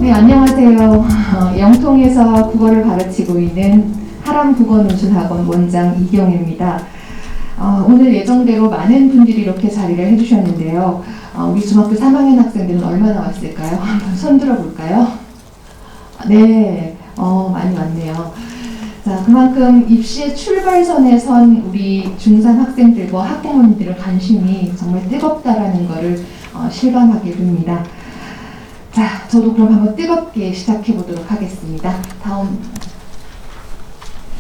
네, 안녕하세요. 영통에서 국어를 가르치고 있는 하람국어노출학원 원장 이경혜입니다. 오늘 예정대로 많은 분들이 이렇게 자리를 해주셨는데요. 우리 중학교 3학년 학생들은 얼마나 왔을까요? 한번 손 들어볼까요? 네, 많이 왔네요. 자, 그만큼 입시의 출발선에 선 우리 중3 학생들과 학부모님들의 관심이 정말 뜨겁다라는 것을 실감하게 됩니다. 자, 저도 그럼 한번 뜨겁게 시작해 보도록 하겠습니다. 다음.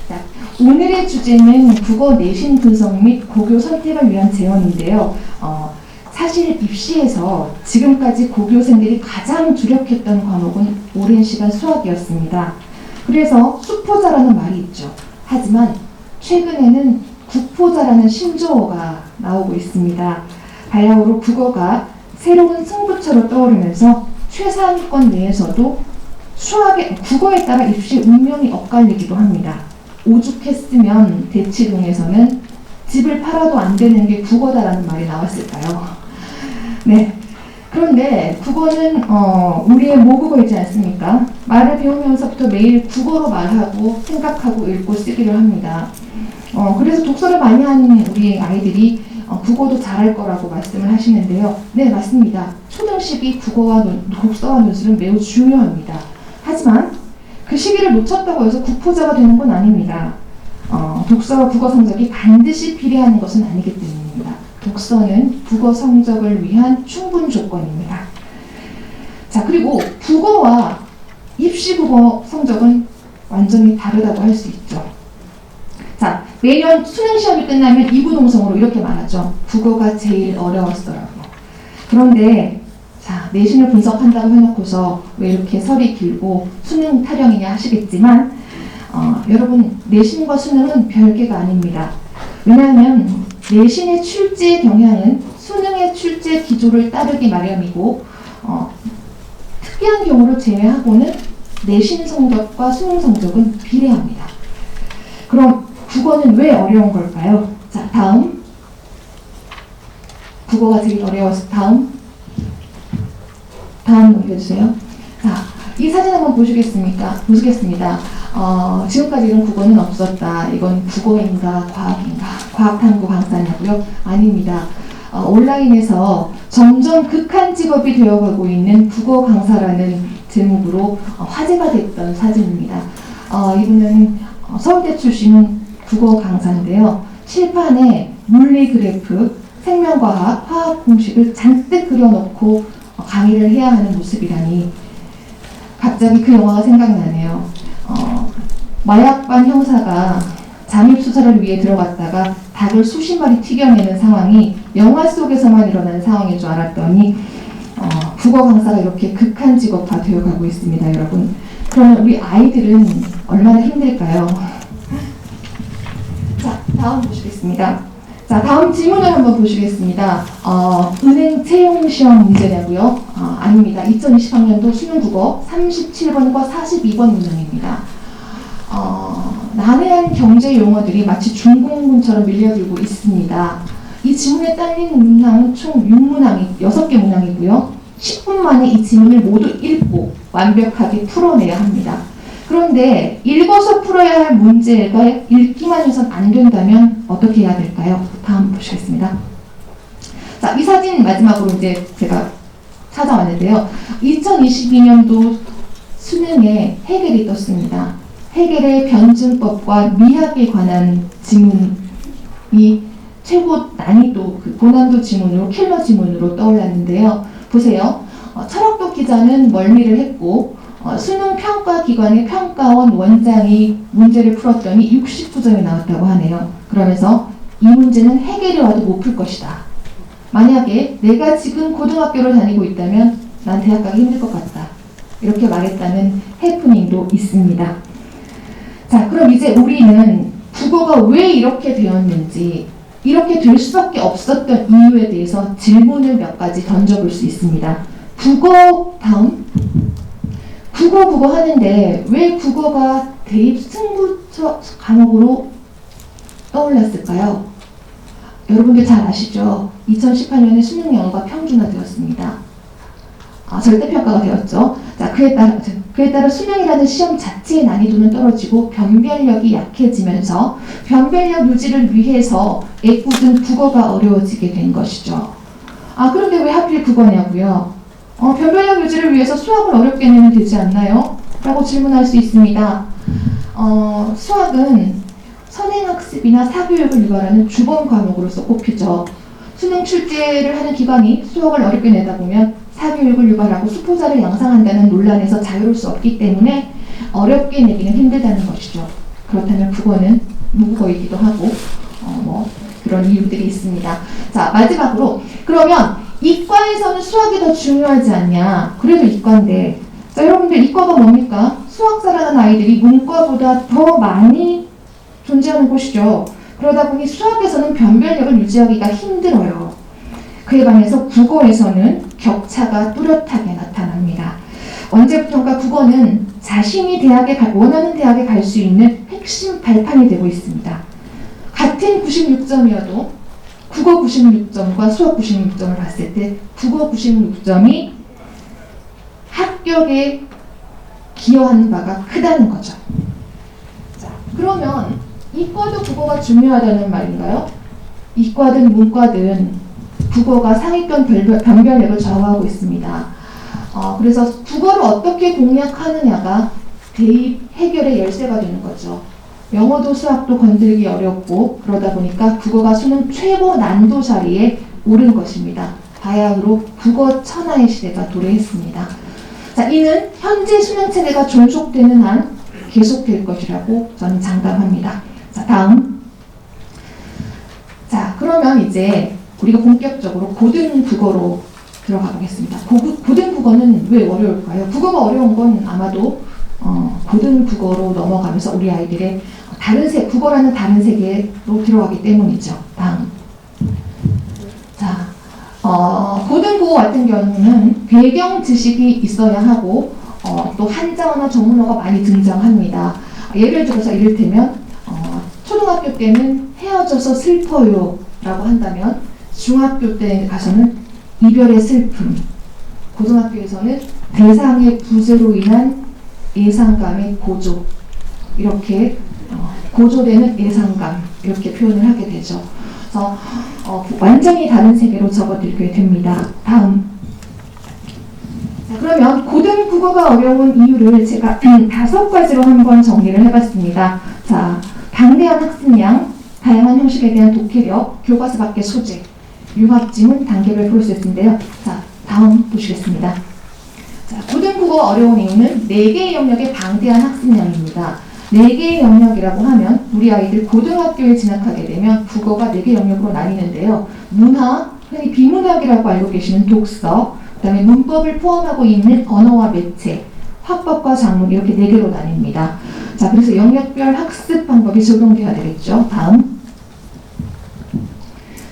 자, 오늘의 주제는 국어 내신 분석 및 고교 선택을 위한 제언인데요. 사실 입시에서 지금까지 고교생들이 가장 주력했던 과목은 오랜 시간 수학이었습니다. 그래서 수포자라는 말이 있죠. 하지만 최근에는 국포자라는 신조어가 나오고 있습니다. 바야흐로 국어가 새로운 승부처로 떠오르면서 최상위권 내에서도 국어에 따라 입시의 운명이 엇갈리기도 합니다. 오죽했으면 대치동에서는 집을 팔아도 안 되는 게 국어다라는 말이 나왔을까요? 네. 그런데 국어는 우리의 모국어이지 않습니까? 말을 배우면서부터 매일 국어로 말하고 생각하고 읽고 쓰기를 합니다. 그래서 독서를 많이 하는 우리 아이들이 국어도 잘할 거라고 말씀을 하시는데요. 네, 맞습니다. 초등 시기 국어와 독서와 논술은 매우 중요합니다. 하지만 그 시기를 놓쳤다고 해서 국포자가 되는 건 아닙니다. 독서와 국어 성적이 반드시 비례하는 것은 아니기 때문입니다. 독서는 국어 성적을 위한 충분 조건입니다. 자, 그리고 국어와 입시 국어 성적은 완전히 다르다고 할 수 있죠. 자, 매년 수능 시험이 끝나면 이구동성으로 이렇게 말하죠. 국어가 제일 어려웠어요. 그런데 자, 내신을 분석한다고 해놓고서 왜 이렇게 설이 길고 수능 타령이냐 하시겠지만 여러분, 내신과 수능은 별개가 아닙니다. 왜냐하면 내신의 출제 경향은 수능의 출제 기조를 따르기 마련이고 특이한 경우를 제외하고는 내신 성적과 수능 성적은 비례합니다. 그럼 국어는 왜 어려운 걸까요? 자, 다음. 국어가 제일 어려워서 다음 넘겨주세요. 자, 이 사진 한번 보시겠습니다. 지금까지 이런 국어는 없었다. 이건 국어인가 과학인가? 과학탐구 강사냐고요? 아닙니다. 온라인에서 점점 극한 직업이 되어가고 있는 국어 강사라는 제목으로 화제가 됐던 사진입니다. 이분은 서울대 출신 국어 강사인데요. 칠판에 물리 그래프, 생명과학, 화학 공식을 잔뜩 그려놓고 강의를 해야 하는 모습이라니 갑자기 그 영화가 생각나네요. 마약반 형사가 잠입수사를 위해 들어갔다가 닭을 수십 마리 튀겨내는 상황이 영화 속에서만 일어나는 상황인 줄 알았더니 국어 강사가 이렇게 극한 직업화 되어가고 있습니다, 여러분. 그러면 우리 아이들은 얼마나 힘들까요? 자, 다음 보시겠습니다. 자, 다음 질문을 한번 보시겠습니다. 은행 채용 시험 문제냐고요? 아닙니다. 2020학년도 수능 국어 37번과 42번 문항입니다. 난해한 경제 용어들이 마치 중공문처럼 밀려들고 있습니다. 이 지문에 딸린 문항은 총 6개 문항이고요. 10분 만에 이 지문을 모두 읽고 완벽하게 풀어내야 합니다. 그런데 읽어서 풀어야 할 문제가 읽기만 해서는 안 된다면 어떻게 해야 될까요? 다음 보시겠습니다. 자, 이 사진 마지막으로 이제 제가 찾아왔는데요. 2022년도 수능에 해겔이 떴습니다. 해겔의 변증법과 미학에 관한 지문이 최고 난이도, 고난도 지문으로, 킬러 지문으로 떠올랐는데요. 보세요. 철학도 기자는 멀미를 했고 수능 평가기관의 평가원 원장이 문제를 풀었더니 69점이 나왔다고 하네요. 그러면서 이 문제는 해겔이 와도 못 풀 것이다. 만약에 내가 지금 고등학교를 다니고 있다면 난 대학 가기 힘들 것 같다. 이렇게 말했다는 해프닝도 있습니다. 자, 그럼 이제 우리는 국어가 왜 이렇게 되었는지, 이렇게 될 수밖에 없었던 이유에 대해서 질문을 몇 가지 던져볼 수 있습니다. 다음. 국어 하는데 왜 국어가 대입 승부처 과목으로 떠올랐을까요? 여러분들 잘 아시죠? 2018년에 수능 영어가 평준화되었습니다. 절대평가가 되었죠. 자, 그에 따라 수능이라는 시험 자체의 난이도는 떨어지고 변별력이 약해지면서 변별력 유지를 위해서 애꿎은 국어가 어려워지게 된 것이죠. 그런데 왜 하필 국어냐고요? 변별력 유지를 위해서 수학을 어렵게 내면 되지 않나요? 라고 질문할 수 있습니다. 수학은 선행학습이나 사교육을 유발하는 주범 과목으로서 꼽히죠. 수능 출제를 하는 기관이 수학을 어렵게 내다 보면 사교육을 유발하고 수포자를 양상한다는 논란에서 자유로울 수 없기 때문에 어렵게 내기는 힘들다는 것이죠. 그렇다면 국어는 무국어이기도 하고 그런 이유들이 있습니다. 자, 마지막으로 그러면 이과에서는 수학이 더 중요하지 않냐? 그래도 이과인데 자, 여러분들 이과가 뭡니까? 수학사라는 아이들이 문과보다 더 많이 존재하는 곳이죠. 그러다 보니 수학에서는 변별력을 유지하기가 힘들어요. 그에 반해서 국어에서는 격차가 뚜렷하게 나타납니다. 언제부턴가 국어는 자신이 원하는 대학에 갈 수 있는 핵심 발판이 되고 있습니다. 같은 96점이어도 국어 96점과 수학 96점을 봤을 때 국어 96점이 합격에 기여하는 바가 크다는 거죠. 자, 그러면 이과도 국어가 중요하다는 말인가요? 이과든 문과든 국어가 상위권 변별력을 좌우하고 있습니다. 그래서 국어를 어떻게 공략하느냐가 대입 해결의 열쇠가 되는 거죠. 영어도 수학도 건들기 어렵고 그러다 보니까 국어가 수능 최고 난도 자리에 오른 것입니다. 바야흐로 국어 천하의 시대가 도래했습니다. 자, 이는 현재 수능 체계가 존속되는 한 계속될 것이라고 저는 장담합니다. 자, 다음. 자, 그러면 이제 우리가 본격적으로 고등 국어로 들어가 보겠습니다. 고등 국어는 왜 어려울까요? 국어가 어려운 건 아마도 고등 국어로 넘어가면서 우리 아이들의 국어라는 다른 세계로 들어가기 때문이죠. 다음. 자, 고등 국어 같은 경우는 배경 지식이 있어야 하고 또 한자어나 전문어가 많이 등장합니다. 예를 들어서 이를테면 초등학교 때는 헤어져서 슬퍼요 라고 한다면 중학교 때 가서는 이별의 슬픔, 고등학교에서는 대상의 부재로 인한 예상감의 고조, 이렇게 고조되는 예상감, 이렇게 표현을 하게 되죠. 그래서 완전히 다른 세계로 접어들게 됩니다. 다음. 자, 그러면 고등 국어가 어려운 이유를 제가 5가지로 한번 정리를 해봤습니다. 자, 방대한 학습량, 다양한 형식에 대한 독해력, 교과서 밖의 소재, 융합지문, 단계별 프로세스인데요. 자, 다음 보시겠습니다. 자, 고등국어 어려운 이유는 4개의 영역의 방대한 학습량입니다. 4개의 영역이라고 하면 우리 아이들 고등학교에 진학하게 되면 국어가 4개 영역으로 나뉘는데요. 문학, 흔히 비문학이라고 알고 계시는 독서, 그 다음에 문법을 포함하고 있는 언어와 매체, 화법과 작문, 이렇게 4개로 나뉩니다. 자, 그래서 영역별 학습 방법이 적용돼야 되겠죠. 다음.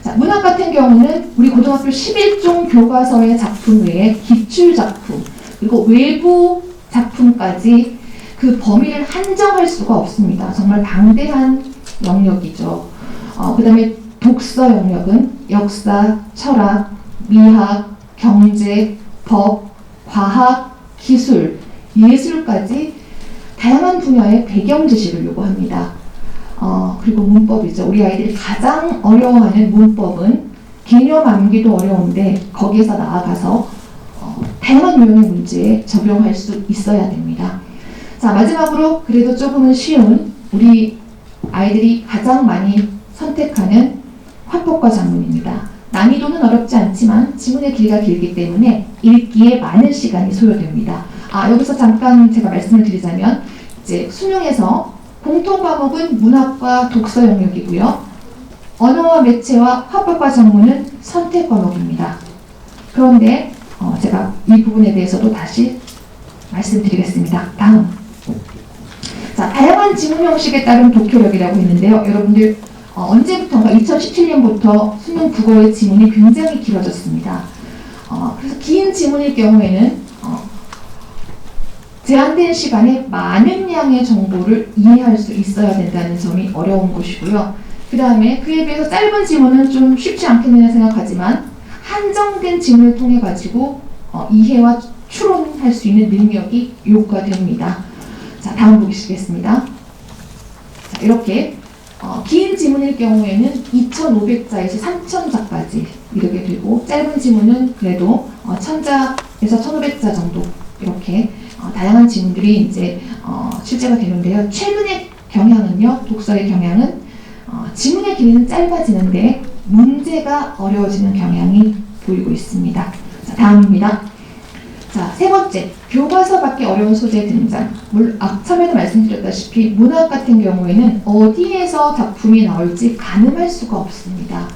자, 문학 같은 경우는 우리 고등학교 11종 교과서의 작품 외에 기출 작품, 그리고 외부 작품까지 그 범위를 한정할 수가 없습니다. 정말 방대한 영역이죠. 그 다음에 독서 영역은 역사, 철학, 미학, 경제, 법, 과학, 기술, 예술까지 다양한 분야의 배경 지식을 요구합니다. 그리고 문법이죠. 우리 아이들이 가장 어려워하는 문법은 개념 암기도 어려운데 거기에서 나아가서 다양한 유형의 문제에 적용할 수 있어야 됩니다. 자, 마지막으로 그래도 조금은 쉬운 우리 아이들이 가장 많이 선택하는 화법과 작문입니다. 난이도는 어렵지 않지만 지문의 길이가 길기 때문에 읽기에 많은 시간이 소요됩니다. 여기서 잠깐 제가 말씀을 드리자면 이제 수능에서 공통 과목은 문학과 독서 영역이고요. 언어와 매체와 화법과 작문은 선택 과목입니다. 그런데 제가 이 부분에 대해서도 다시 말씀드리겠습니다. 다음. 자, 다양한 지문 형식에 따른 독해력이라고 있는데요. 여러분들 언제부턴가 2017년부터 수능 국어의 지문이 굉장히 길어졌습니다. 그래서 긴 지문일 경우에는 제한된 시간에 많은 양의 정보를 이해할 수 있어야 된다는 점이 어려운 것이고요. 그 다음에 그에 비해서 짧은 지문은 좀 쉽지 않겠느냐 생각하지만 한정된 지문을 통해 가지고 이해와 추론할 수 있는 능력이 요구가 됩니다. 자, 다음 보시겠습니다. 자, 이렇게 긴 지문일 경우에는 2,500자에서 3,000자까지 이르게 되고, 짧은 지문은 그래도 1,000자에서 1,500자 정도 이렇게 다양한 지문들이 이제 출제가 되는데요. 최근의 경향은요, 독서의 경향은 지문의 길이는 짧아지는데 문제가 어려워지는 경향이 보이고 있습니다. 자, 다음입니다. 자, 세 번째, 교과서 밖에 어려운 소재 등장. 물론 처음에도 말씀드렸다시피 문학 같은 경우에는 어디에서 작품이 나올지 가늠할 수가 없습니다.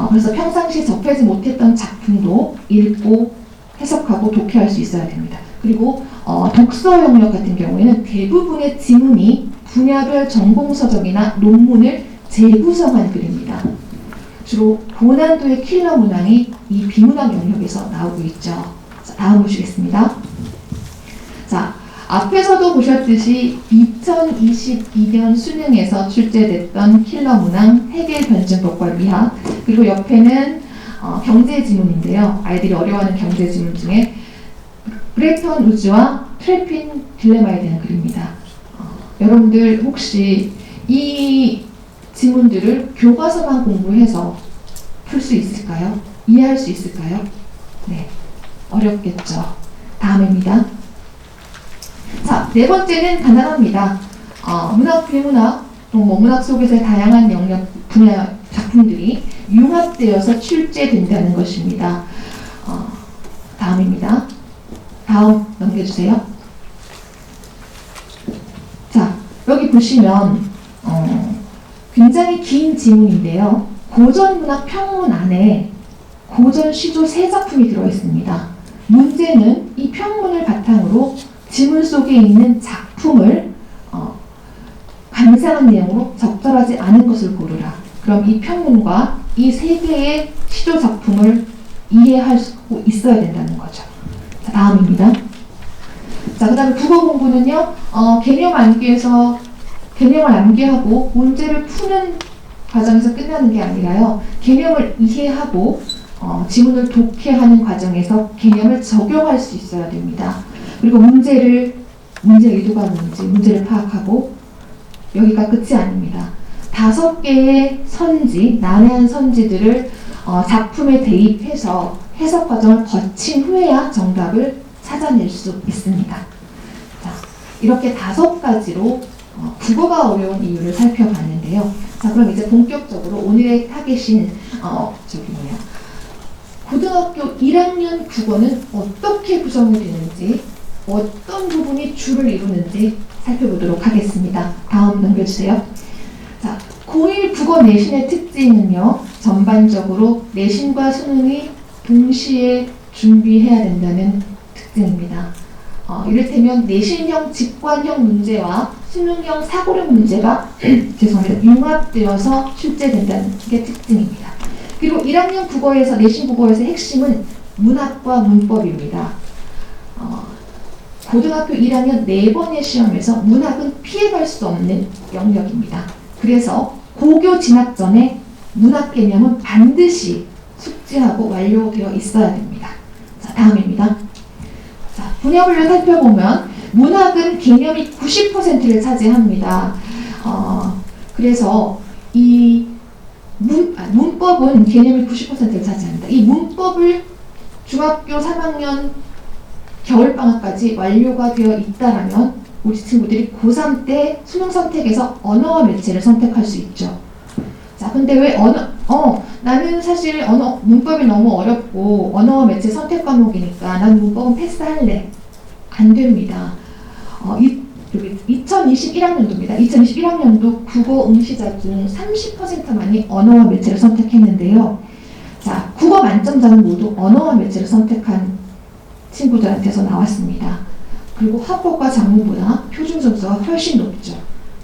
그래서 평상시 접하지 못했던 작품도 읽고 해석하고 독해할 수 있어야 됩니다. 그리고 독서 영역 같은 경우에는 대부분의 지문이 분야별 전공서적이나 논문을 재구성한 글입니다. 주로 고난도의 킬러 문항이 이 비문학 영역에서 나오고 있죠. 자, 다음 보시겠습니다. 자, 앞에서도 보셨듯이 2022년 수능에서 출제됐던 킬러 문항 해겔 변증법과 미학, 그리고 옆에는 경제 지문인데요. 아이들이 어려워하는 경제 지문 중에 브레턴 우즈와 트래핀 딜레마에 대한 글입니다. 여러분들 혹시 이 지문들을 교과서만 공부해서 풀 수 있을까요? 이해할 수 있을까요? 네, 어렵겠죠. 다음입니다. 자, 네 번째는 간단합니다. 문학, 비문학, 또 문학 속에서의 다양한 영역 분야 작품들이 융합되어서 출제된다는 것입니다. 다음입니다. 다음 넘겨주세요. 자, 여기 보시면 굉장히 긴 지문인데요. 고전문학 평문 안에 고전 시조 3작품이 들어있습니다. 문제는 이 평문을 바탕으로 지문 속에 있는 작품을 감상한 내용으로 적절하지 않은 것을 고르라. 그럼 이 평문과 이 3개의 시조 작품을 이해할 수 있어야 된다는 거죠. 자, 다음입니다. 자, 그 다음에 국어 공부는요, 개념을 암기하고 문제를 푸는 과정에서 끝나는 게 아니라요, 개념을 이해하고 지문을 독해하는 과정에서 개념을 적용할 수 있어야 됩니다. 그리고 문제 의도가 뭔지 문제를 파악하고, 여기가 끝이 아닙니다. 5개의 선지, 난해한 선지들을 작품에 대입해서 해석 과정을 거친 후에야 정답을 찾아낼 수 있습니다. 자, 이렇게 5가지로 국어가 어려운 이유를 살펴봤는데요. 자, 그럼 이제 본격적으로 오늘의 타겟인 고등학교 1학년 국어는 어떻게 구성이 되는지, 어떤 부분이 주를 이루는지 살펴보도록 하겠습니다. 다음 넘겨주세요. 자, 고1 국어 내신의 특징은요, 전반적으로 내신과 수능이 동시에 준비해야 된다는 특징입니다. 이를테면 내신형 직관형 문제와 수능형 사고력 문제가 죄송합니다. 융합되어서 출제된다는 게 특징입니다. 그리고 1학년 국어에서, 내신 국어에서 핵심은 문학과 문법입니다. 고등학교 1학년 4번의 시험에서 문학은 피해갈 수 없는 영역입니다. 그래서 고교 진학 전에 문학 개념은 반드시 숙지하고 완료되어 있어야 됩니다. 자, 다음입니다. 자, 분야별로 살펴보면 문학은 개념이 90%를 차지합니다. 그래서 이 문법은 개념이 90%를 차지합니다. 이 문법을 중학교 3학년 겨울방학까지 완료가 되어 있다라면 우리 친구들이 고3 때 수능 선택에서 언어와 매체를 선택할 수 있죠. 자, 근데 왜 나는 사실 문법이 너무 어렵고 언어와 매체 선택 과목이니까 난 문법은 패스할래. 안 됩니다. 2021학년도입니다. 2021학년도 국어 응시자 중 30%만이 언어와 매체를 선택했는데요. 자, 국어 만점자는 모두 언어와 매체를 선택한 친구들한테서 나왔습니다. 그리고 합법과 작문보다 표준 점수가 훨씬 높죠.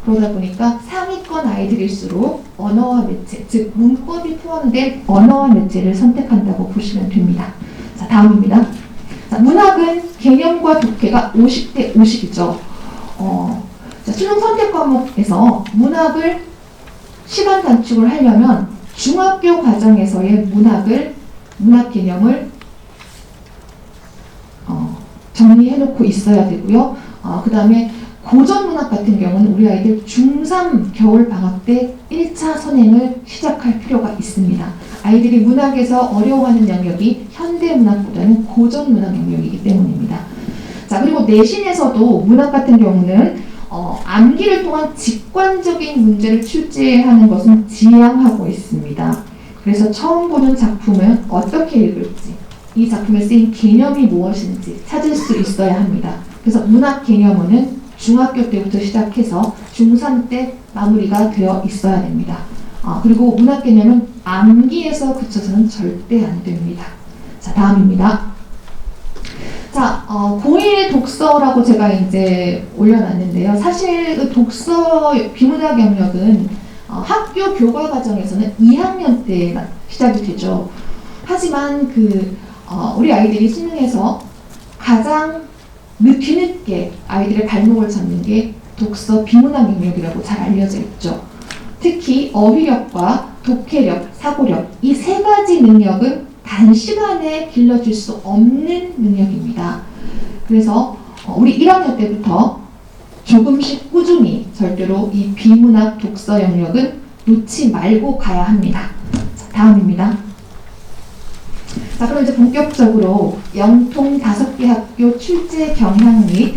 그러다 보니까 상위권 아이들일수록 언어와 매체, 즉 문법이 포함된 언어와 매체를 선택한다고 보시면 됩니다. 자, 다음입니다. 자, 문학은 개념과 독해가 50대 50이죠. 자, 수능 선택 과목에서 문학을 시간 단축을 하려면 중학교 과정에서의 문학 개념을 정리해놓고 있어야 되고요. 그 다음에 고전 문학 같은 경우는 우리 아이들 중3 겨울 방학 때 1차 선행을 시작할 필요가 있습니다. 아이들이 문학에서 어려워하는 영역이 현대 문학보다는 고전 문학 영역이기 때문입니다. 자, 그리고 내신에서도 문학 같은 경우는 암기를 통한 직관적인 문제를 출제하는 것은 지양하고 있습니다. 그래서 처음 보는 작품은 어떻게 읽을지, 이 작품에 쓰인 개념이 무엇인지 찾을 수 있어야 합니다. 그래서 문학 개념은 중학교 때부터 시작해서 중3 때 마무리가 되어 있어야 됩니다. 그리고 문학 개념은 암기에서 그쳐서는 절대 안 됩니다. 자, 다음입니다. 자, 고1 독서라고 제가 이제 올려놨는데요. 사실 그 독서 비문학 영역은 학교 교과 과정에서는 2학년 때 시작이 되죠. 하지만 우리 아이들이 수능에서 가장 뒤늦게 아이들의 발목을 잡는 게 독서 비문학 영역이라고 잘 알려져 있죠. 특히 어휘력과 독해력, 사고력 이 세 가지 능력은 단시간에 길러줄 수 없는 능력입니다. 그래서 우리 1학년 때부터 조금씩 꾸준히 절대로 이 비문학 독서 영역은 놓지 말고 가야 합니다. 자, 다음입니다. 자, 그럼 이제 본격적으로 영통 5개 학교 출제 경향 및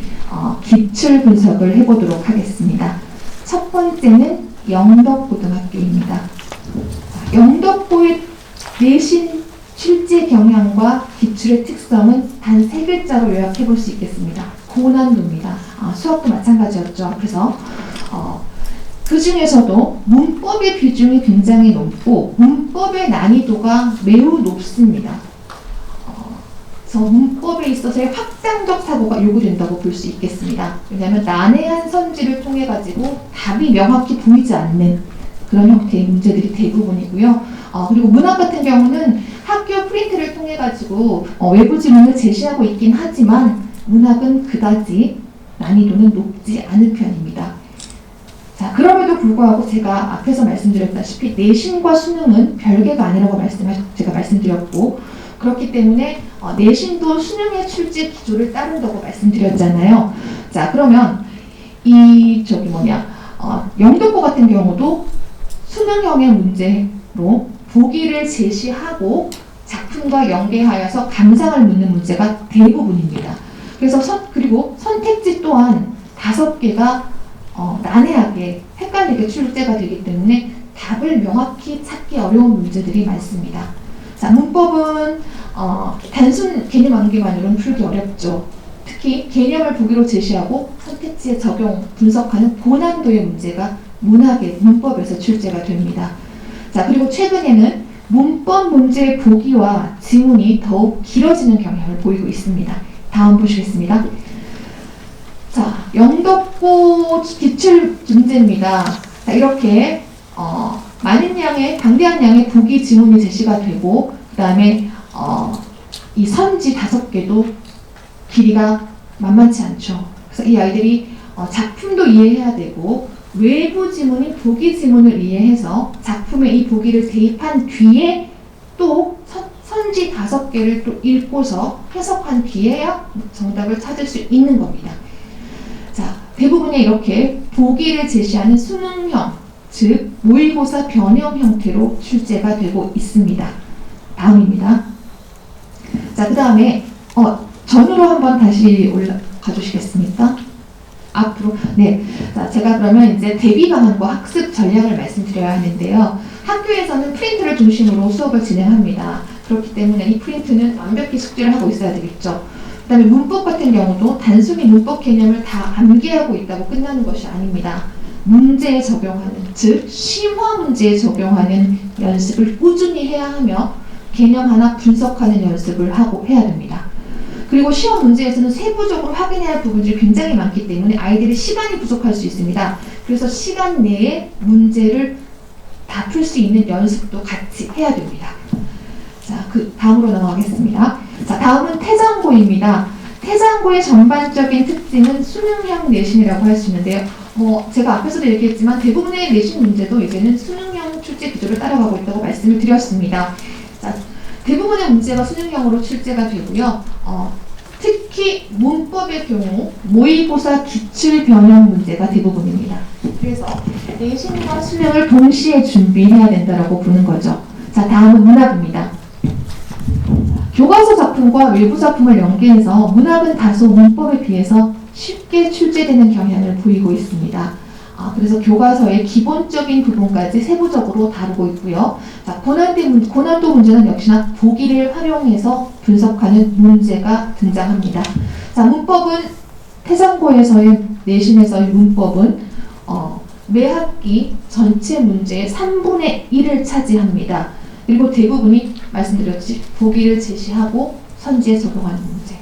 기출 분석을 해보도록 하겠습니다. 첫 번째는 영덕고등학교입니다. 자, 영덕고의 내신 출제 경향과 기출의 특성은 단 3글자로 요약해 볼 수 있겠습니다. 고난도입니다. 수학도 마찬가지였죠. 그래서 그 중에서도 문법의 비중이 굉장히 높고 문법의 난이도가 매우 높습니다. 그래서 문법에 있어서의 확장적 사고가 요구된다고 볼 수 있겠습니다. 왜냐하면 난해한 선지를 통해 가지고 답이 명확히 보이지 않는 그런 형태의 문제들이 대부분이고요. 그리고 문학 같은 경우는 학교 프린트를 통해 가지고 외부 지문을 제시하고 있긴 하지만 문학은 그다지 난이도는 높지 않은 편입니다. 자, 그럼에도 불구하고 제가 앞에서 말씀드렸다시피 내신과 수능은 별개가 아니라고 제가 말씀드렸고 그렇기 때문에 내신도 수능의 출제 기조를 따른다고 말씀드렸잖아요. 자, 그러면 영덕고 같은 경우도 수능형의 문제로 보기를 제시하고 작품과 연계하여서 감상을 묻는 문제가 대부분입니다. 그래서 그리고 선택지 또한 5개가 난해하게 헷갈리게 출제가 되기 때문에 답을 명확히 찾기 어려운 문제들이 많습니다. 자, 문법은 단순 개념 암기만으로는 풀기 어렵죠. 특히 개념을 보기로 제시하고 선택지에 적용, 분석하는 고난도의 문제가 문법에서 출제가 됩니다. 자, 그리고 최근에는 문법 문제의 보기와 지문이 더욱 길어지는 경향을 보이고 있습니다. 다음 보시겠습니다. 자, 영덕고 기출 문제입니다. 자, 이렇게 방대한 양의 보기 지문이 제시가 되고 그 다음에 이 선지 5개도 길이가 만만치 않죠. 그래서 이 아이들이 작품도 이해해야 되고 외부 지문인 보기 지문을 이해해서 작품에 이 보기를 대입한 뒤에 또 선지 5개를 또 읽고서 해석한 뒤에야 정답을 찾을 수 있는 겁니다. 자, 대부분이 이렇게 보기를 제시하는 수능형, 즉 모의고사 변형 형태로 출제가 되고 있습니다. 다음입니다. 자, 그 다음에 전으로 한번 다시 올라가 주시겠습니까? 앞으로. 네. 자, 제가 그러면 이제 대비 방안과 학습 전략을 말씀드려야 하는데요. 학교에서는 프린트를 중심으로 수업을 진행합니다. 그렇기 때문에 이 프린트는 완벽히 숙지를 하고 있어야 되겠죠. 그 다음에 문법 같은 경우도 단순히 문법 개념을 다 암기하고 있다고 끝나는 것이 아닙니다. 문제에 적용하는, 즉 심화 문제에 적용하는 연습을 꾸준히 해야 하며 개념 하나 분석하는 연습을 하고 해야 됩니다. 그리고 시험 문제에서는 세부적으로 확인해야 할 부분들이 굉장히 많기 때문에 아이들이 시간이 부족할 수 있습니다. 그래서 시간 내에 문제를 다 풀 수 있는 연습도 같이 해야 됩니다. 자, 다음으로 넘어가겠습니다. 자, 다음은 태장고입니다. 태장고의 전반적인 특징은 수능형 내신이라고 할 수 있는데요. 제가 앞에서도 얘기했지만 대부분의 내신 문제도 이제는 수능형 출제 기조를 따라가고 있다고 말씀을 드렸습니다. 자, 대부분의 문제가 수능형으로 출제가 되고요. 특히 문법의 경우 모의고사 기출 변형 문제가 대부분입니다. 그래서 내신과 수능을 동시에 준비해야 된다고 보는 거죠. 자, 다음은 문학입니다. 교과서 작품과 외부 작품을 연계해서 문학은 다소 문법에 비해서 쉽게 출제되는 경향을 보이고 있습니다. 그래서 교과서의 기본적인 부분까지 세부적으로 다루고 있고요. 자, 고난도 문제는 역시나 보기를 활용해서 분석하는 문제가 등장합니다. 자, 문법은 태장고에서의 내신에서의 문법은 매 학기 전체 문제의 3분의 1을 차지합니다. 그리고 대부분이 말씀드렸듯이 보기를 제시하고 선지에 적용하는 문제.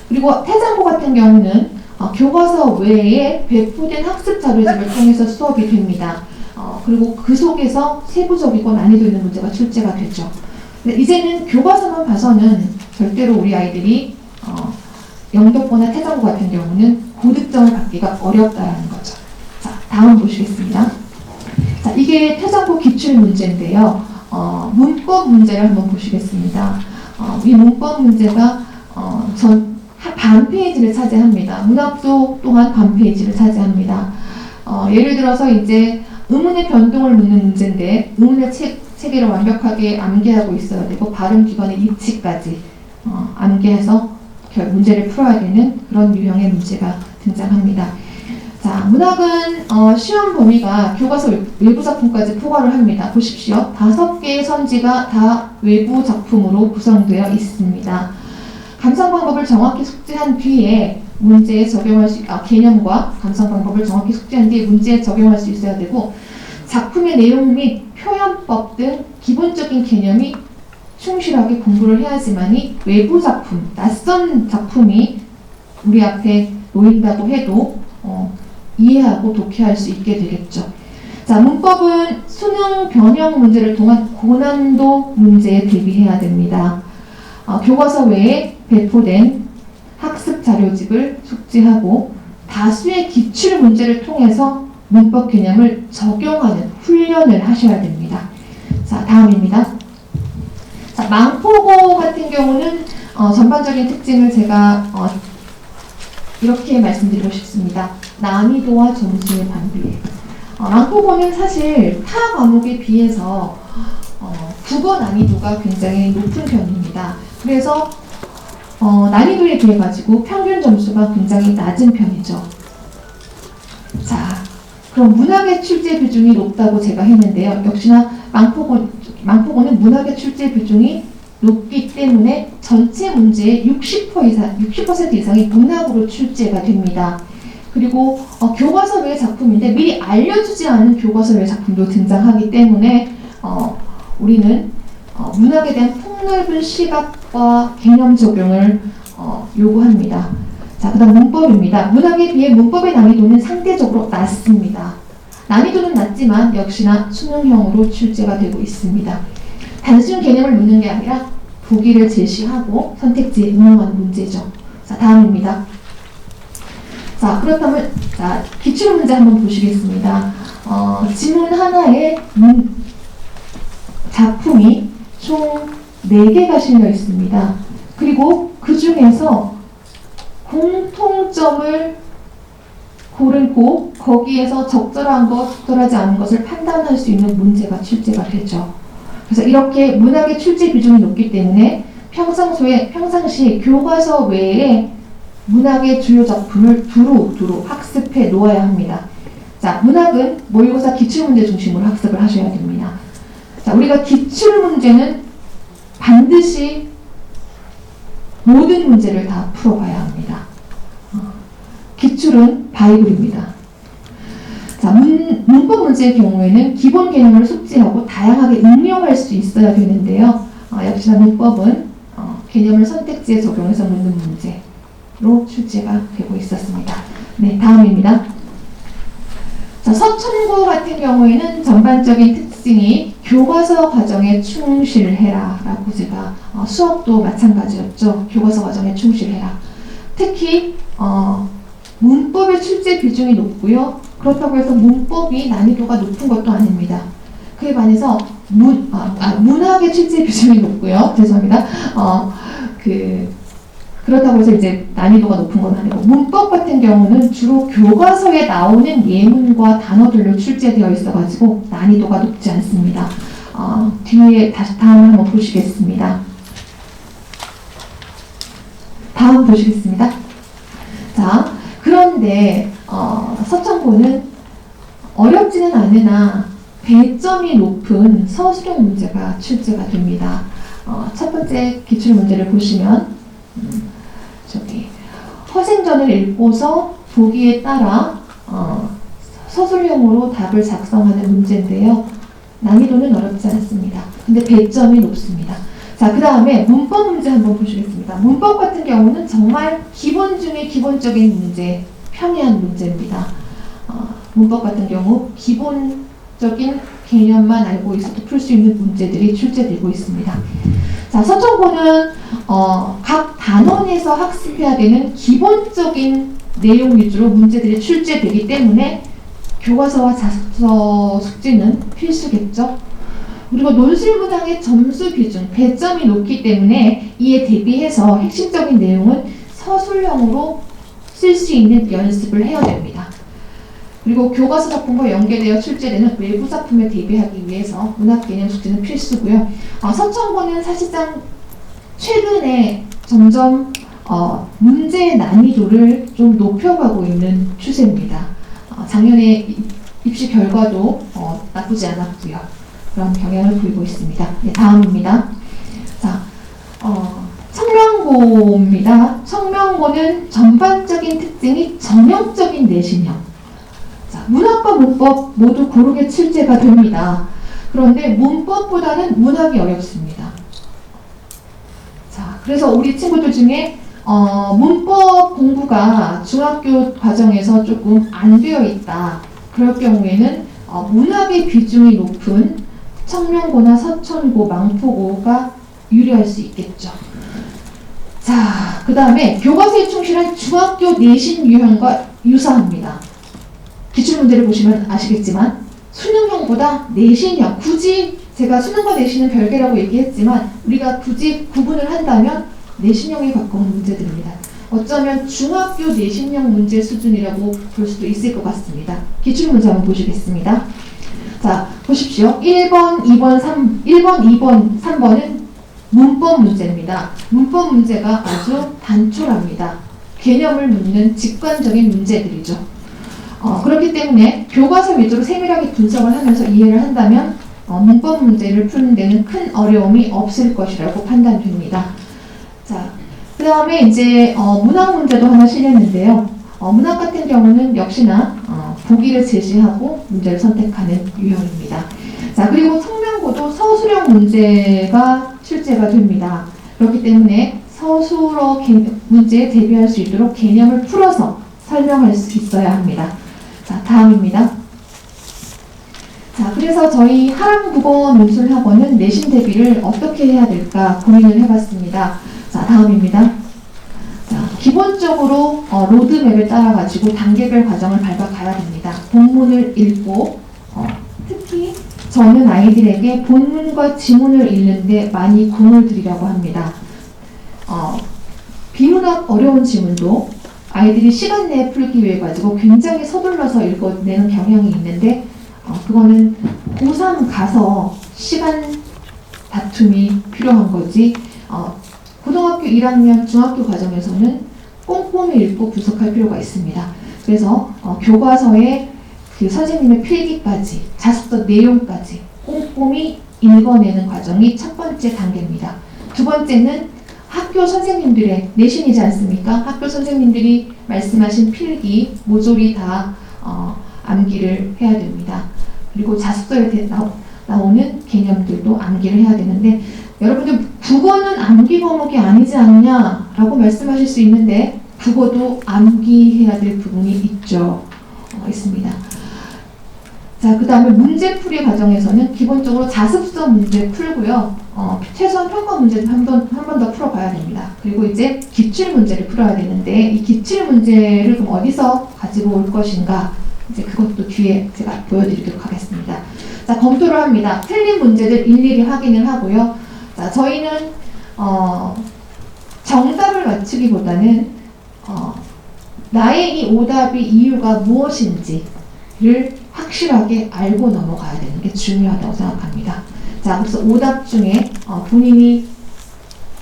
그리고 태장고 같은 경우는 교과서 외에 배포된 학습 자료집을 통해서 수업이 됩니다. 그리고 그 속에서 세부적이고 난이도 있는 문제가 출제가 되죠. 근데 이제는 교과서만 봐서는 절대로 우리 아이들이 영덕고나 태장고 같은 경우는 고득점을 받기가 어렵다라는 거죠. 자, 다음 보시겠습니다. 자, 이게 태장고 기출 문제인데요. 문법 문제를 한번 보시겠습니다. 이 문법 문제가 반 페이지를 차지합니다. 문학도 또한 반 페이지를 차지합니다. 예를 들어서 이제 의문의 변동을 묻는 문제인데 의문의 체계를 완벽하게 암기하고 있어야 되고 발음 기관의 위치까지 암기해서 문제를 풀어야 되는 그런 유형의 문제가 등장합니다. 자, 문학은 시험 범위가 교과서 외부 작품까지 포괄을 합니다. 보십시오. 5개의 선지가 다 외부 작품으로 구성되어 있습니다. 감상 방법을 정확히 숙지한 뒤에 문제에 적용할 수 개념과 감상 방법을 정확히 숙지한 뒤에 문제에 적용할 수 있어야 되고 작품의 내용 및 표현법 등 기본적인 개념이 충실하게 공부를 해야지만이 외부 작품, 낯선 작품이 우리 앞에 놓인다고 해도 이해하고 독해할 수 있게 되겠죠. 자, 문법은 수능 변형 문제를 통한 고난도 문제에 대비해야 됩니다. 교과서 외에 배포된 학습 자료집을 숙지하고 다수의 기출 문제를 통해서 문법 개념을 적용하는 훈련을 하셔야 됩니다. 자, 다음입니다. 자, 망포고 같은 경우는 전반적인 특징을 제가 이렇게 말씀드리고 싶습니다. 난이도와 점수의 반비. 망포고는 사실 타 과목에 비해서 국어 난이도가 굉장히 높은 편입니다. 그래서 난이도에 비해 가지고 평균 점수가 굉장히 낮은 편이죠. 자, 그럼 문학의 출제 비중이 높다고 제가 했는데요. 역시나 망포고는 문학의 출제 비중이 높기 때문에 전체 문제의 60% 이상이 문학으로 출제가 됩니다. 그리고 교과서 외의 작품인데 미리 알려주지 않은 교과서 외의 작품도 등장하기 때문에 우리는 문학에 대한 폭넓은 시각과 개념 적용을 요구합니다. 자, 그 다음 문법입니다. 문학에 비해 문법의 난이도는 상대적으로 낮습니다. 난이도는 낮지만 역시나 수능형으로 출제가 되고 있습니다. 단순 개념을 묻는 게 아니라 보기를 제시하고 선택지에 응용하는 문제죠. 자, 다음입니다. 자, 그렇다면 기출문제 한번 보시겠습니다. 지문 하나에 작품이 총 4개가 실려 있습니다. 그리고 그 중에서 공통점을 고르고 거기에서 적절한 것, 적절하지 않은 것을 판단할 수 있는 문제가 출제가 되죠. 그래서 이렇게 문학의 출제 비중이 높기 때문에 평상시에 교과서 외에 문학의 주요 작품을 두루 학습해 놓아야 합니다. 자, 문학은 모의고사 기출문제 중심으로 학습을 하셔야 됩니다. 자, 우리가 기출문제는 반드시 모든 문제를 다 풀어봐야 합니다. 기출은 바이블입니다. 자, 문법 문제의 경우에는 기본 개념을 숙지하고 다양하게 응용할 수 있어야 되는데요. 역시나 문법은 개념을 선택지에 적용해서 묻는 문제로 출제가 되고 있었습니다. 네, 다음입니다. 자, 서천고 같은 경우에는 전반적인 특징이 교과서 과정에 충실해라 라고 제가 수업도 마찬가지였죠. 교과서 과정에 충실해라. 특히 문법의 출제 비중이 높고요. 그렇다고 해서 문법이 난이도가 높은 것도 아닙니다. 그에 반해서 문학의 출제 비중이 높고요. 죄송합니다. 그렇다고 해서 이제 난이도가 높은 건 아니고, 문법 같은 경우는 주로 교과서에 나오는 예문과 단어들로 출제되어 있어가지고 난이도가 높지 않습니다. 뒤에 다음 한번 보시겠습니다. 다음 보시겠습니다. 자, 그런데 서천고는 어렵지는 않으나 배점이 높은 서술형 문제가 출제가 됩니다. 첫 번째 기출문제를 보시면 허생전을 읽고서 보기에 따라 서술형으로 답을 작성하는 문제인데요. 난이도는 어렵지 않습니다. 근데 배점이 높습니다. 자, 그 다음에 문법 문제 한번 보시겠습니다. 문법 같은 경우는 정말 기본 중에 기본적인 문제, 평이한 문제입니다. 문법 같은 경우 기본적인 개념만 알고 있어도 풀 수 있는 문제들이 출제되고 있습니다. 자, 서천고는 각 단원에서 학습해야 되는 기본적인 내용 위주로 문제들이 출제되기 때문에 교과서와 자습서 숙지는 필수겠죠. 그리고 논술문항의 점수 비중, 배점이 높기 때문에 이에 대비해서 핵심적인 내용은 서술형으로 쓸 수 있는 연습을 해야 됩니다. 그리고 교과서 작품과 연계되어 출제되는 외부 작품에 대비하기 위해서 문학개념 숙지는 필수고요. 서천고는 사실상 최근에 점점 문제의 난이도를 좀 높여가고 있는 추세입니다. 작년에 입시 결과도 나쁘지 않았고요. 그런 경향을 보이고 있습니다. 네, 다음입니다. 자, 청명고입니다. 청명고는 전반적인 특징이 전형적인 내신형. 자, 문학과 문법 모두 고르게 출제가 됩니다. 그런데 문법보다는 문학이 어렵습니다. 자, 그래서 우리 친구들 중에 문법 공부가 중학교 과정에서 조금 안 되어 있다. 그럴 경우에는 문학의 비중이 높은 청명고나 서천고, 망포고가 유리할 수 있겠죠. 자, 그 다음에 교과서에 충실한 중학교 내신 유형과 유사합니다. 기출문제를 보시면 아시겠지만 수능형보다 내신형, 굳이 제가 수능과 내신은 별개라고 얘기했지만 우리가 굳이 구분을 한다면 내신형에 가까운 문제들입니다. 어쩌면 중학교 내신형 문제 수준이라고 볼 수도 있을 것 같습니다. 기출문제 한번 보시겠습니다. 자, 보십시오. 1번, 2번, 3번은 문법 문제입니다. 문법 문제가 아주 단촐합니다. 개념을 묻는 직관적인 문제들이죠. 그렇기 때문에 교과서 위주로 세밀하게 분석을 하면서 이해를 한다면 문법 문제를 푸는 데는 큰 어려움이 없을 것이라고 판단됩니다. 자, 그 다음에 이제 문학 문제도 하나 실렸는데요. 문학 같은 경우는 역시나 보기를 제시하고 문제를 선택하는 유형입니다. 자, 그리고 청명고도 서술형 문제가 출제가 됩니다. 그렇기 때문에 서술어 문제에 대비할 수 있도록 개념을 풀어서 설명할 수 있어야 합니다. 자, 다음입니다. 자, 그래서 저희 하람국어 논술학원은 내신 대비를 어떻게 해야 될까 고민을 해봤습니다. 자, 다음입니다. 자, 기본적으로 로드맵을 따라가지고 단계별 과정을 밟아가야 됩니다. 본문을 읽고 특히 저는 아이들에게 본문과 지문을 읽는데 많이 공을 들이라고 합니다. 비문학 어려운 지문도 아이들이 시간 내에 풀기 위해 가지고 굉장히 서둘러서 읽어내는 경향이 있는데 그거는 고3 가서 시간 다툼이 필요한 거지 고등학교 1학년 중학교 과정에서는 꼼꼼히 읽고 분석할 필요가 있습니다. 그래서 교과서의 그 선생님의 필기까지 자습서 내용까지 꼼꼼히 읽어내는 과정이 첫 번째 단계입니다. 두 번째는 학교 선생님들의 내신이지 않습니까? 학교 선생님들이 말씀하신 필기, 모조리 다 암기를 해야 됩니다. 그리고 자습서에 나오는 개념들도 암기를 해야 되는데 여러분들 국어는 암기 과목이 아니지 않냐라고 말씀하실 수 있는데 국어도 암기해야 될 부분이 있습니다. 자, 그 다음에 문제풀이 과정에서는 기본적으로 자습서 문제 풀고요. 최소한 평가 문제도 한 번 더 풀어봐야 됩니다. 그리고 이제 기출문제를 풀어야 되는데 이 기출문제를 그럼 어디서 가지고 올 것인가 이제 그것도 뒤에 제가 보여드리도록 하겠습니다. 자, 검토를 합니다. 틀린 문제들 일일이 확인을 하고요. 자, 저희는 정답을 맞추기보다는 나의 이 오답이 이유가 무엇인지를 확실하게 알고 넘어가야 되는 게 중요하다고 생각합니다. 자, 그래서 오답 중에 본인이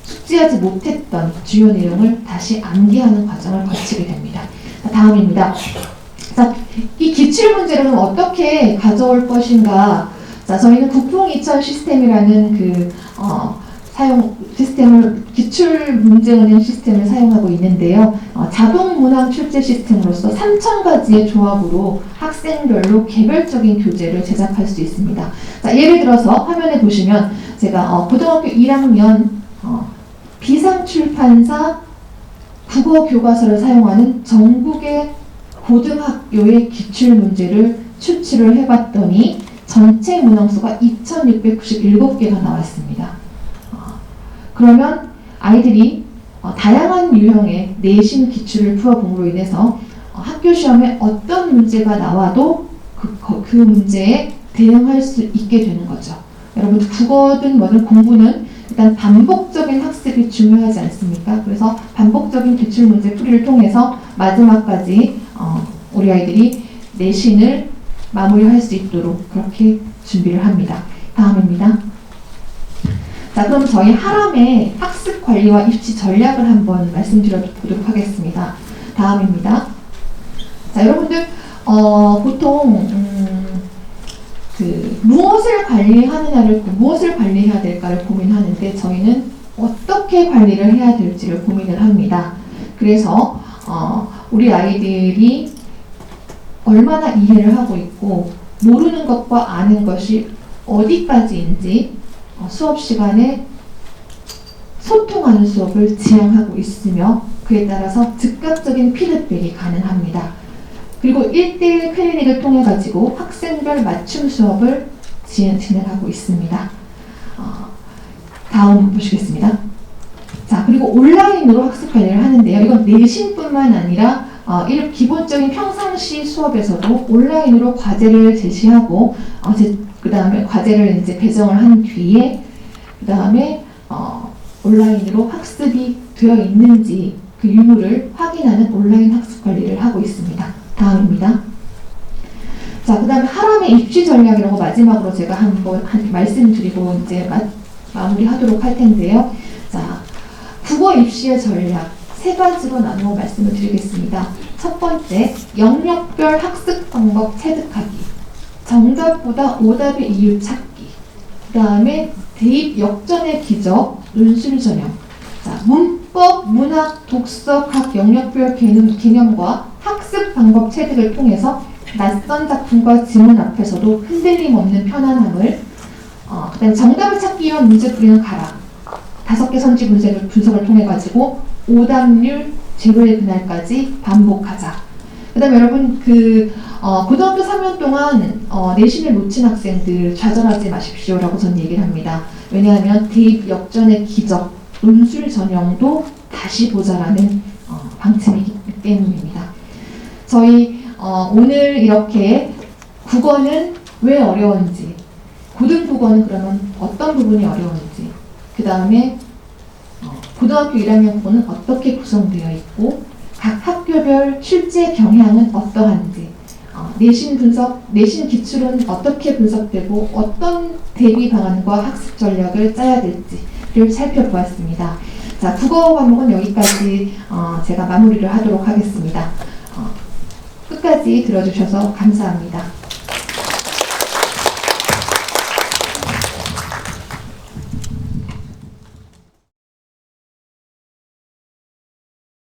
숙지하지 못했던 주요 내용을 다시 암기하는 과정을 거치게 됩니다. 자, 다음입니다. 자, 이 기출문제를 어떻게 가져올 것인가. 자, 저희는 국풍 2000 시스템이라는 사용 시스템을, 기출 문제 은행 시스템을 사용하고 있는데요. 자동 문항 출제 시스템으로서 3,000가지의 조합으로 학생별로 개별적인 교재를 제작할 수 있습니다. 자, 예를 들어서 화면에 보시면 제가 고등학교 1학년 비상출판사 국어 교과서를 사용하는 전국의 고등학교의 기출 문제를 추출을 해봤더니 전체 문항수가 2,697개가 나왔습니다. 그러면 아이들이 다양한 유형의 내신 기출을 풀어봄으로 인해서 학교 시험에 어떤 문제가 나와도 그 문제에 대응할 수 있게 되는 거죠. 여러분, 국어든 뭐든 공부는 일단 반복적인 학습이 중요하지 않습니까? 그래서 반복적인 기출 문제 풀이를 통해서 마지막까지 우리 아이들이 내신을 마무리할 수 있도록 그렇게 준비를 합니다. 다음입니다. 자, 그럼 저희 하람의 학습 관리와 입시 전략을 한번 말씀드려보도록 하겠습니다. 다음입니다. 자, 여러분들 보통 무엇을 관리하느냐를, 무엇을 관리해야 될까를 고민하는데 저희는 어떻게 관리를 해야 될지를 고민을 합니다. 그래서 우리 아이들이 얼마나 이해를 하고 있고 모르는 것과 아는 것이 어디까지인지 수업 시간에 소통하는 수업을 지향하고 있으며 그에 따라서 즉각적인 피드백이 가능합니다. 그리고 1대1 클리닉을 통해 가지고 학생별 맞춤 수업을 진행하고 있습니다. 다음 보시겠습니다. 자, 그리고 온라인으로 학습 관리를 하는데요. 이건 내신뿐만 아니라 기본적인 평상시 수업에서도 온라인으로 과제를 제시하고 그 다음에 과제를 이제 배정을 한 뒤에 그 다음에 온라인으로 학습이 되어 있는지 그 유무를 확인하는 온라인 학습 관리를 하고 있습니다. 다음입니다. 자, 그 다음에 하람의 입시 전략이라고 마지막으로 제가 한번 말씀드리고 이제 마무리하도록 할 텐데요. 자, 국어 입시의 전략 세 가지로 나누어 말씀을 드리겠습니다. 첫 번째, 영역별 학습 방법 체득하기. 정답보다 오답의 이유 찾기. 그 다음에 대입 역전의 기적, 논술 전형. 자, 문법, 문학, 독서 각 영역별 개념과 학습 방법 체득을 통해서 낯선 작품과 지문 앞에서도 흔들림 없는 편안함을, 그다음 정답을 찾기 위한 문제풀이는 가라. 5개 선지 분석을 통해 가지고 오답률 제로의 그날까지 반복하자. 그 다음에 여러분 고등학교 3년 동안 내신을 놓친 학생들 좌절하지 마십시오라고 저는 얘기를 합니다. 왜냐하면 대입 역전의 기적, 논술 전형도 다시 보자라는 방침이기 때문입니다. 저희 오늘 이렇게 국어는 왜 어려운지, 고등국어는 그러면 어떤 부분이 어려운지, 그 다음에 고등학교 1학년 국어는 어떻게 구성되어 있고 각 학교별 출제 경향은 어떠한지, 내신 분석, 내신 기출은 어떻게 분석되고 어떤 대비 방안과 학습 전략을 짜야 될지를 살펴보았습니다. 자, 국어 과목은 여기까지 제가 마무리를 하도록 하겠습니다. 끝까지 들어주셔서 감사합니다.